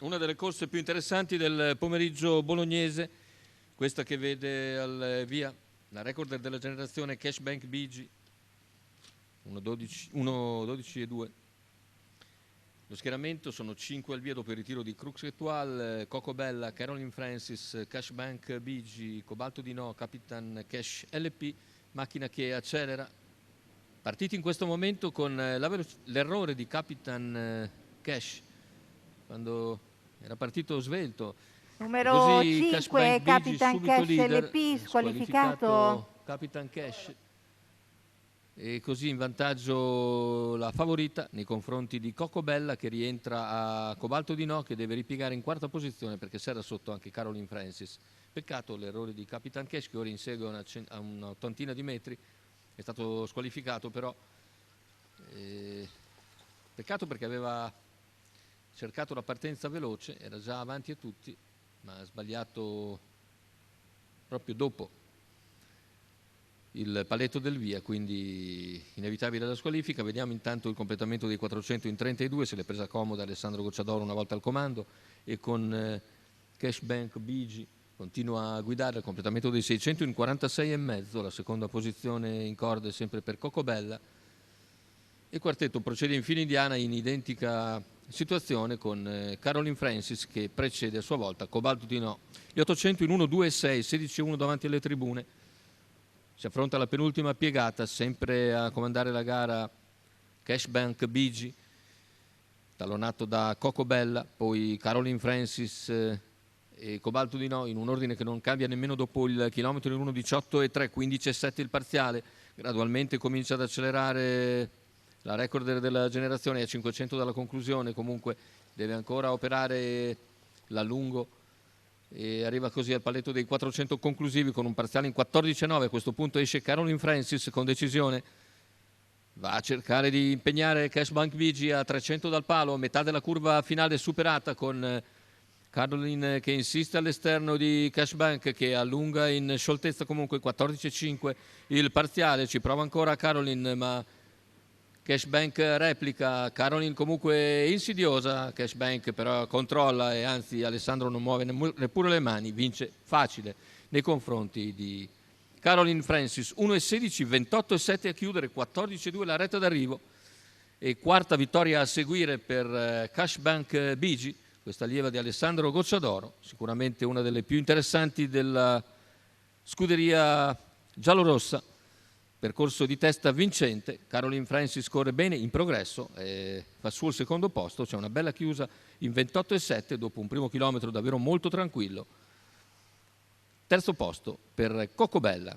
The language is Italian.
una delle corse più interessanti del pomeriggio bolognese, questa che vede al via la record della generazione Cashbank BG 1.12 e 2. Lo schieramento sono 5 al via dopo il ritiro di Crux Etoile, Coco Bella, Caroline Francis, Cashbank BG, Cobalto di No, Capitan Cash LP, macchina che accelera. Partiti in questo momento con l'errore di Capitan Cash quando era partito svelto. Numero Così 5, Capitan subito Cash leader, LP, squalificato. Capitan Cash. E così in vantaggio la favorita nei confronti di Coco Bella, che rientra a Cobalto di No, che deve ripiegare in quarta posizione perché si era sotto anche Caroline Francis. Peccato l'errore di Capitan Cash, che ora insegue a un'ottantina di metri, è stato squalificato però. Peccato perché aveva cercato la partenza veloce, era già avanti a tutti, ma ha sbagliato proprio dopo il paletto del via, quindi inevitabile la squalifica. Vediamo intanto il completamento dei 400 in 32, se l'è presa comoda Alessandro Gocciadoro una volta al comando, e con Cashbank BG continua a guidare il completamento dei 600 in 46,5, la seconda posizione in corde sempre per Coco Bella. Il quartetto procede in fila indiana in identica situazione con Caroline Francis, che precede a sua volta Cobalto di No. Gli 800 in 1.2,6, 16,1 davanti alle tribune. Si affronta la penultima piegata, sempre a comandare la gara Cashbank BG, tallonato da Coco Bella, poi Caroline Francis e Cobalto di No, in un ordine che non cambia nemmeno dopo il chilometro in 1.18,3, 15,7 il parziale. Gradualmente comincia ad accelerare la record della generazione, a 500 dalla conclusione, comunque deve ancora operare l'allungo e arriva così al paletto dei 400 conclusivi con un parziale in 14,9. A questo punto esce Caroline Francis con decisione, va a cercare di impegnare Cashbank BG a 300 dal palo, metà della curva finale superata, con Caroline che insiste all'esterno di Cashbank, che allunga in scioltezza comunque 14,5 il parziale. Ci prova ancora Caroline, ma Cashbank replica. Caroline comunque insidiosa, Cashbank però controlla, e anzi Alessandro non muove neppure le mani, vince facile nei confronti di Caroline Francis. 1,16, 28,7 a chiudere, 14,2 la retta d'arrivo, e quarta vittoria a seguire per Cashbank BG, questa allieva di Alessandro Gocciadoro, sicuramente una delle più interessanti della scuderia giallorossa. Percorso di testa vincente, Caroline Francis corre bene, in progresso, fa suo il secondo posto, c'è una bella chiusa in 28,7 dopo un primo chilometro davvero molto tranquillo. Terzo posto per Coco Bella.